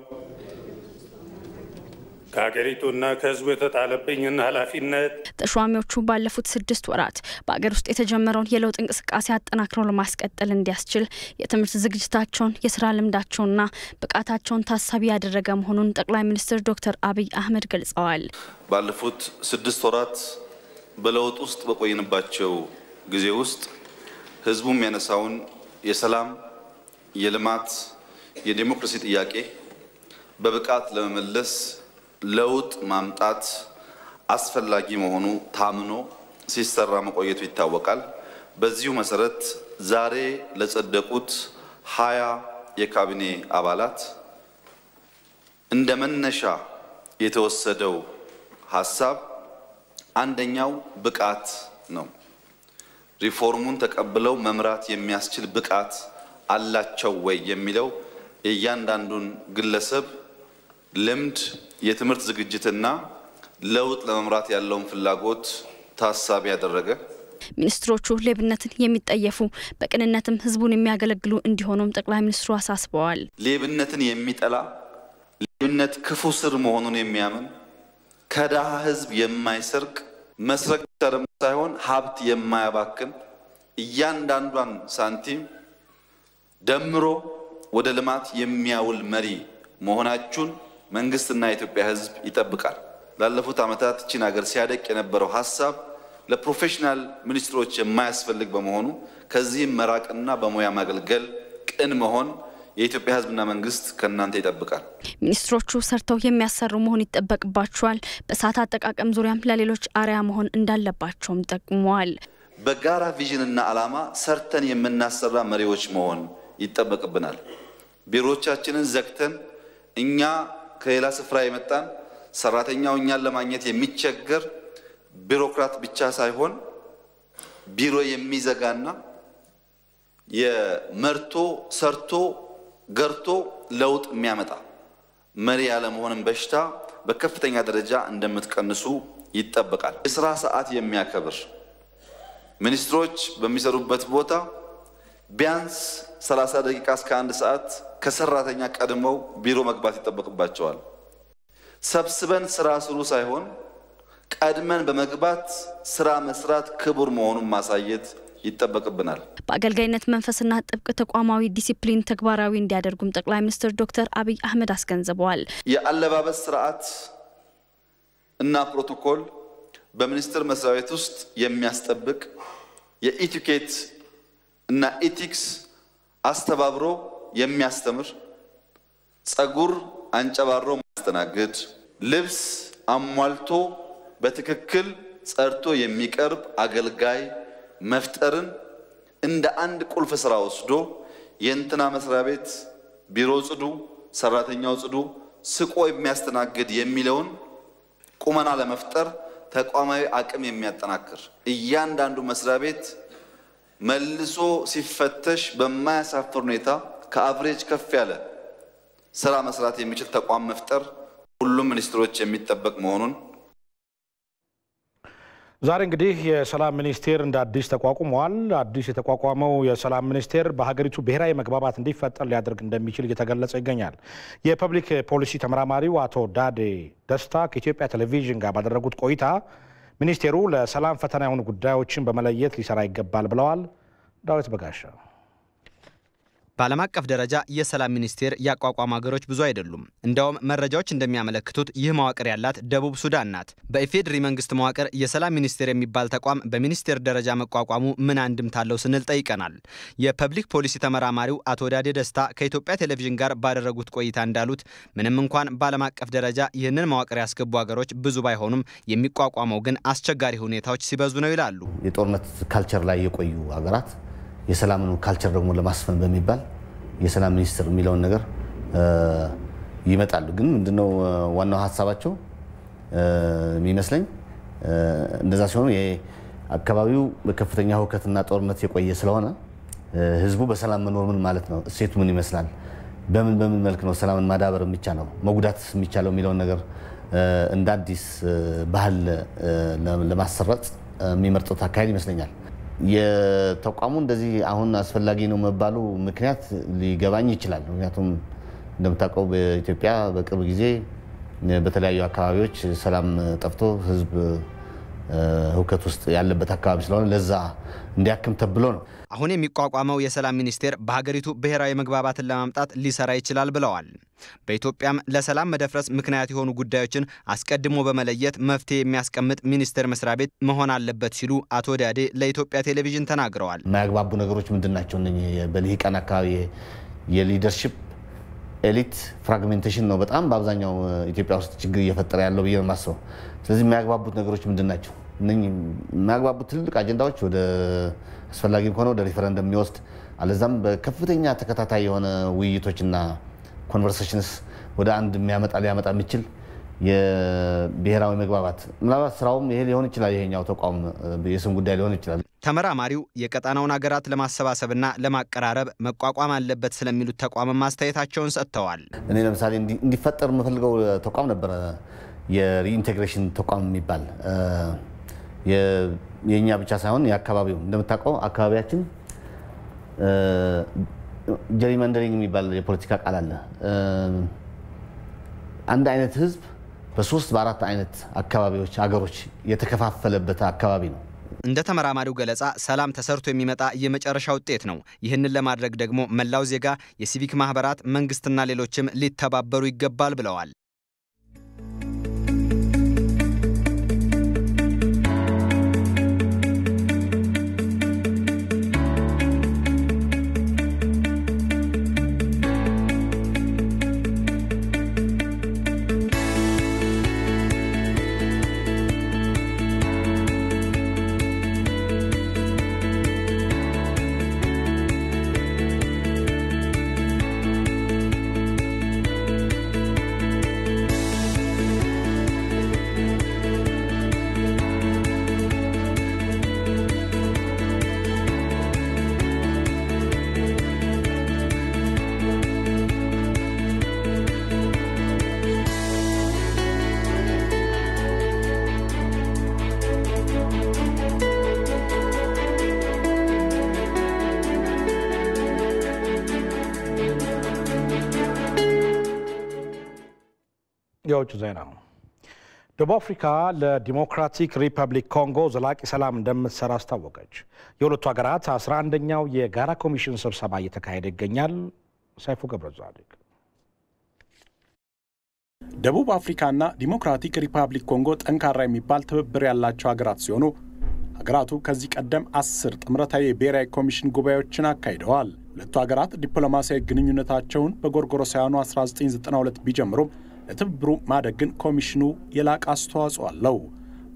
ከሀገሪቱና ከህዝቡ የተጣለብኝን ኃላፊነት ተሿሚዎቹ ባለፉት 6 ወራት በአገር ውስጥ የተጀመረውን የለውጥ እንቅስቃሴ አጠናክረው ለማስቀጠል እንዲያስችል የትምህርት ዝግጅታቸውን፣ የስራ ልምዳቸውንና ብቃታቸውን ታሳቢ ያደረገ መሆኑን ጠቅላይ ሚኒስትር ዶክተር አብይ አህመድ ገልጸዋል። ባለፉት 6 ወራት በለውጥ ውስጥ በቆይንባቸው ጊዜ ውስጥ ህዝቡም ያነሳውን የሰላም፣ የልማት፣ የዲሞክራሲ ጥያቄ በብቃት ለመመለስ ለውጥ ማምጣት አስፈላጊ መሆኑ ታምኖ ሲሰራ መቆየቱ ይታወቃል። በዚሁ መሰረት ዛሬ ለጸደቁት 20 የካቢኔ አባላት እንደ መነሻ የተወሰደው ሐሳብ አንደኛው ብቃት ነው። ሪፎርሙን ተቀብለው መምራት የሚያስችል ብቃት አላቸው ወይ የሚለው እያንዳንዱን ግለሰብ ልምድ፣ የትምህርት ዝግጅትና ለውጥ ለመምራት ያለውን ፍላጎት ታሳቢ ያደረገ ሚኒስትሮቹ ሌብነትን የሚጠየፉ በቅንነትም ህዝቡን የሚያገለግሉ እንዲሆኑም ጠቅላይ ሚኒስትሩ አሳስበዋል። ሌብነትን የሚጠላ ሌብነት ክፉ ስር መሆኑን የሚያምን ከዳህ ህዝብ የማይሰርቅ መስረቅ ተረም ሳይሆን ሀብት የማያባክን እያንዳንዷን ሳንቲም ደምሮ ወደ ልማት የሚያውል መሪ መሆናችሁን መንግስትና የኢትዮጵያ ህዝብ ይጠብቃል። ላለፉት ዓመታት እቺን ሀገር ሲያደቅ የነበረው ሐሳብ ለፕሮፌሽናል ሚኒስትሮች የማያስፈልግ በመሆኑ ከዚህም መራቅና በሙያ ማገልገል ቅን መሆን የኢትዮጵያ ህዝብና መንግስት ከናንተ ይጠብቃል። ሚኒስትሮቹ ሰርተው የሚያሰሩ መሆን ይጠበቅባቸዋል። በሰዓት አጠቃቀም ዙሪያም ለሌሎች አርአያ መሆን እንዳለባቸውም ጠቁመዋል። በጋራ ቪዥንና ዓላማ ሰርተን የምናሰራ መሪዎች መሆን ይጠበቅብናል። ቢሮዎቻችንን ዘግተን እኛ ከሌላ ስፍራ የመጣን ሰራተኛው እኛን ለማግኘት የሚቸገር ቢሮክራት ብቻ ሳይሆን ቢሮ የሚዘጋና የመርቶ ሰርቶ ገርቶ ለውጥ የሚያመጣ መሪ ያለ መሆንን በሽታ በከፍተኛ ደረጃ እንደምትቀንሱ ይጠበቃል። የሥራ ሰዓት የሚያከብር ሚኒስትሮች በሚሰሩበት ቦታ ቢያንስ 30 ደቂቃ እስከ 1 ሰዓት ከሰራተኛ ቀድመው ቢሮ መግባት ይጠበቅባቸዋል። ሰብስበን ስራ ስሩ ሳይሆን ቀድመን በመግባት ስራ መስራት ክቡር መሆኑን ማሳየት ይጠበቅብናል። በአገልጋይነት መንፈስና ጥብቅ ተቋማዊ ዲሲፕሊን ተግባራዊ እንዲያደርጉም ጠቅላይ ሚኒስትር ዶክተር አብይ አህመድ አስገንዝበዋል። የአለባበስ ስርዓት እና ፕሮቶኮል በሚኒስቴር መስሪያ ቤት ውስጥ የሚያስጠብቅ የኢቲኬት እና ኢቲክስ አስተባብሮ የሚያስተምር ጸጉር አንጨባሮ ማስተናገድ ልብስ አሟልቶ በትክክል ጸርቶ የሚቀርብ አገልጋይ መፍጠርን እንደ አንድ ቁልፍ ስራ ወስዶ የእንትና መስሪያ ቤት ቢሮ ጽዱ፣ ሰራተኛው ጽዱ፣ ስቆ የሚያስተናግድ የሚለውን ቁመና ለመፍጠር ተቋማዊ አቅም የሚያጠናክር እያንዳንዱ መስሪያ ቤት መልሶ ሲፈተሽ በማያሳፍር ሁኔታ ከአቨሬጅ ከፍ ያለ ስራ መስራት የሚችል ተቋም መፍጠር ሁሉም ሚኒስትሮች የሚጠበቅ መሆኑን ዛሬ እንግዲህ የሰላም ሚኒስቴር እንደ አዲስ ተቋቁሟል። አዲስ የተቋቋመው የሰላም ሚኒስቴር በሀገሪቱ ብሔራዊ መግባባት እንዲፈጠር ሊያደርግ እንደሚችል እየተገለጸ ይገኛል። የፐብሊክ ፖሊሲ ተመራማሪው አቶ ዳዴ ደስታ ከኢትዮጵያ ቴሌቪዥን ጋር ባደረጉት ቆይታ ሚኒስቴሩ ለሰላም ፈተና የሆኑ ጉዳዮችን በመለየት ሊሰራ ይገባል ብለዋል። ዳዊት በጋሻ በዓለም አቀፍ ደረጃ የሰላም ሚኒስቴር ያቋቋሙ ሀገሮች ብዙ አይደሉም። እንደውም መረጃዎች እንደሚያመለክቱት ይህ መዋቅር ያላት ደቡብ ሱዳን ናት። በኢፌድሪ መንግስት መዋቅር የሰላም ሚኒስቴር የሚባል ተቋም በሚኒስቴር ደረጃ መቋቋሙ ምን አንድምታ አለው ስንል ጠይቀናል። የፐብሊክ ፖሊሲ ተመራማሪው አቶ ዳዴ ደስታ ከኢትዮጵያ ቴሌቪዥን ጋር ባደረጉት ቆይታ እንዳሉት ምንም እንኳን በዓለም አቀፍ ደረጃ ይህንን መዋቅር ያስገቡ ሀገሮች ብዙ ባይሆኑም የሚቋቋመው ግን አስቸጋሪ ሁኔታዎች ሲበዙ ነው ይላሉ። የጦርነት ካልቸር ላይ የቆዩ ሀገራት የሰላምን ካልቸር ደግሞ ለማስፈን በሚባል የሰላም ሚኒስትር የሚለውን ነገር ይመጣሉ። ግን ምንድነው ዋናው ሐሳባቸው የሚመስለኝ እንደዛ ሲሆን የአካባቢው በከፍተኛ ሁከትና ጦርነት የቆየ ስለሆነ ህዝቡ በሰላም መኖር ምን ማለት ነው፣ እሴቱ ምን ይመስላል፣ በምን መልክ ነው ሰላምን ማዳበር የሚቻለው፣ መጉዳት የሚቻለው የሚለውን ነገር እንደ አዲስ ባህል ለማሰረጽ የሚመርጡት አካሄድ ይመስለኛል። የተቋሙ እንደዚህ አሁን አስፈላጊ ነው መባሉ ምክንያት ሊገባኝ ይችላል። ምክንያቱም እንደምታውቀው በኢትዮጵያ በቅርብ ጊዜ በተለያዩ አካባቢዎች ሰላም ጠፍቶ ህዝብ ሁከት ውስጥ ያለበት አካባቢ ስለሆነ ለዛ እንዲያክም ተብሎ ነው። አሁን የሚቋቋመው የሰላም ሚኒስቴር በሀገሪቱ ብሔራዊ መግባባትን ለማምጣት ሊሰራ ይችላል ብለዋል። በኢትዮጵያም ለሰላም መደፍረስ ምክንያት የሆኑ ጉዳዮችን አስቀድሞ በመለየት መፍትሄ የሚያስቀምጥ ሚኒስቴር መስሪያ ቤት መሆን አለበት ሲሉ አቶ ዳዴ ለኢትዮጵያ ቴሌቪዥን ተናግረዋል። የማያግባቡ ነገሮች ምንድናቸው? በልሂቃን አካባቢ የሊደርሺፕ ኤሊት ፍራግሜንቴሽን ነው በጣም በአብዛኛው ኢትዮጵያ ውስጥ ችግር እየፈጠረ ያለው ብዬ ማስበው። ስለዚህ የማያግባቡት ነገሮች ምንድናቸው? የማያግባቡት ትልልቅ አጀንዳዎች ወደ አስፈላጊ ከሆነ ወደ ሪፈረንደም የሚወስድ አለዛም በከፍተኛ ተከታታይ የሆነ ውይይቶችና ኮንቨርሴሽንስ ወደ አንድ ሊያመጣ የሚችል የብሔራዊ መግባባት ምናልባት ስራውም ይሄ ሊሆን ይችላል። ይሄኛው ተቋም የስም ጉዳይ ሊሆን ይችላል። ተመራማሪው የቀጣናውን ሀገራት ለማሰባሰብና ለማቀራረብ መቋቋም አለበት ስለሚሉት ተቋም ማስተያየታቸውን ሰጥተዋል። እኔ ለምሳሌ እንዲፈጠር የምፈልገው ተቋም ነበረ የሪኢንቴግሬሽን ተቋም የሚባል የኛ ብቻ ሳይሆን የአካባቢው እንደምታውቀው አካባቢያችን ጀሪመንደሪንግ የሚባል የፖለቲካ ቃል አለ። አንድ አይነት ህዝብ በ3 በ4 አይነት አካባቢዎች ሀገሮች የተከፋፈለበት አካባቢ ነው። እንደ ተመራማሪው ገለጻ ሰላም ተሰርቶ የሚመጣ የመጨረሻ ውጤት ነው። ይህንን ለማድረግ ደግሞ መላው ዜጋ፣ የሲቪክ ማህበራት፣ መንግስትና ሌሎችም ሊተባበሩ ይገባል ብለዋል። የውጭ ዜና። ደቡብ አፍሪካ ለዲሞክራቲክ ሪፐብሊክ ኮንጎ ዘላቂ ሰላም እንደምትሰራ አስታወቀች። የሁለቱ ሀገራት 11ኛው የጋራ ኮሚሽን ስብሰባ እየተካሄደ ይገኛል። ሰይፉ ገብረዛዲቅ። ደቡብ አፍሪካና ዲሞክራቲክ ሪፐብሊክ ኮንጎ ጠንካራ የሚባል ትብብር ያላቸው ሀገራት ሲሆኑ ሀገራቱ ከዚህ ቀደም 10 ጥምረታዊ የብሔራዊ ኮሚሽን ጉባኤዎችን አካሂደዋል። ሁለቱ ሀገራት ዲፕሎማሲያዊ ግንኙነታቸውን በጎርጎሮሳውያኑ 1992 ቢጀምሩም ለትብብሩ ማደግ ግን ኮሚሽኑ የላቀ አስተዋጽኦ አለው።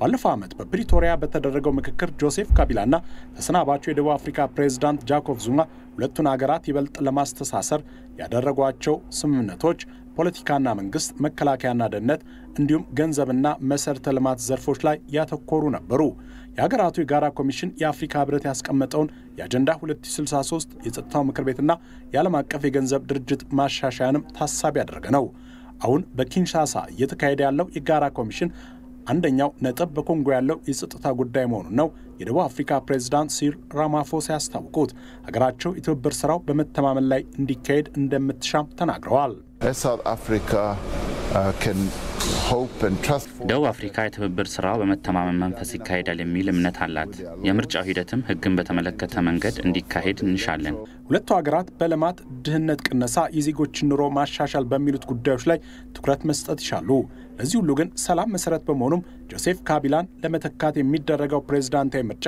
ባለፈው ዓመት በፕሪቶሪያ በተደረገው ምክክር ጆሴፍ ካቢላና ተሰናባቹ የደቡብ አፍሪካ ፕሬዝዳንት ጃኮብ ዙማ ሁለቱን ሀገራት ይበልጥ ለማስተሳሰር ያደረጓቸው ስምምነቶች ፖለቲካና መንግስት፣ መከላከያና ደህንነት እንዲሁም ገንዘብና መሰረተ ልማት ዘርፎች ላይ ያተኮሩ ነበሩ። የሀገራቱ የጋራ ኮሚሽን የአፍሪካ ህብረት ያስቀመጠውን የአጀንዳ 2063 የጸጥታው ምክር ቤትና የዓለም አቀፍ የገንዘብ ድርጅት ማሻሻያንም ታሳቢ ያደረገ ነው። አሁን በኪንሻሳ እየተካሄደ ያለው የጋራ ኮሚሽን አንደኛው ነጥብ በኮንጎ ያለው የጸጥታ ጉዳይ መሆኑን ነው የደቡብ አፍሪካ ፕሬዝዳንት ሲሪል ራማፎሳ ያስታወቁት። ሀገራቸው የትብብር ስራው በመተማመን ላይ እንዲካሄድ እንደምትሻም ተናግረዋል። ደቡብ አፍሪካ የትብብር ስራው በመተማመን መንፈስ ይካሄዳል የሚል እምነት አላት። የምርጫው ሂደትም ህግን በተመለከተ መንገድ እንዲካሄድ እንሻለን። ሁለቱ ሀገራት በልማት ድህነት ቅነሳ፣ የዜጎችን ኑሮ ማሻሻል በሚሉት ጉዳዮች ላይ ትኩረት መስጠት ይሻሉ። ለዚህ ሁሉ ግን ሰላም መሰረት በመሆኑም ጆሴፍ ካቢላን ለመተካት የሚደረገው ፕሬዝዳንታዊ ምርጫ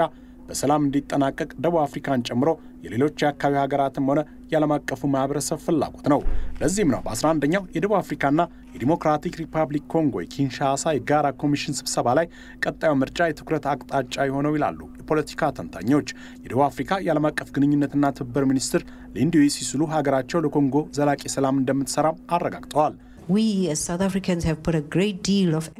በሰላም እንዲጠናቀቅ ደቡብ አፍሪካን ጨምሮ የሌሎች የአካባቢ ሀገራትም ሆነ የዓለም አቀፉ ማህበረሰብ ፍላጎት ነው። ለዚህም ነው በ11ኛው የደቡብ አፍሪካና የዲሞክራቲክ ሪፐብሊክ ኮንጎ የኪንሻሳ የጋራ ኮሚሽን ስብሰባ ላይ ቀጣዩ ምርጫ የትኩረት አቅጣጫ የሆነው ይላሉ የፖለቲካ ተንታኞች። የደቡብ አፍሪካ የዓለም አቀፍ ግንኙነትና ትብብር ሚኒስትር ሊንዲዌ ሲሱሉ ሀገራቸው ለኮንጎ ዘላቂ ሰላም እንደምትሰራም አረጋግጠዋል።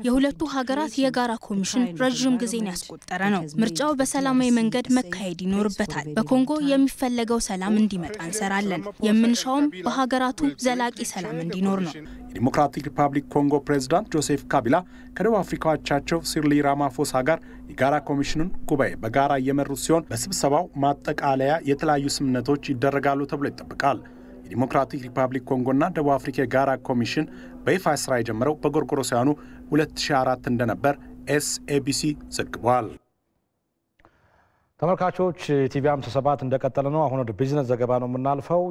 የሁለቱ ሀገራት የጋራ ኮሚሽን ረጅም ጊዜን ያስቆጠረ ነው። ምርጫው በሰላማዊ መንገድ መካሄድ ይኖርበታል። በኮንጎ የሚፈለገው ሰላም እንዲመጣ እንሰራለን። የምንሻውም በሀገራቱ ዘላቂ ሰላም እንዲኖር ነው። የዲሞክራቲክ ሪፐብሊክ ኮንጎ ፕሬዝዳንት ጆሴፍ ካቢላ ከደቡብ አፍሪካዎቻቸው ሲሪል ራማፎሳ ጋር የጋራ ኮሚሽኑን ጉባኤ በጋራ እየመሩት ሲሆን በስብሰባው ማጠቃለያ የተለያዩ ስምምነቶች ይደረጋሉ ተብሎ ይጠበቃል። የዲሞክራቲክ ሪፐብሊክ ኮንጎና ደቡብ አፍሪካ የጋራ ኮሚሽን በይፋ ስራ የጀመረው በጎርጎሮሳውያኑ 2004 እንደነበር ኤስኤቢሲ ዘግቧል። ተመልካቾች ቲቪ 57 እንደቀጠለ ነው። አሁን ወደ ቢዝነስ ዘገባ ነው የምናልፈው።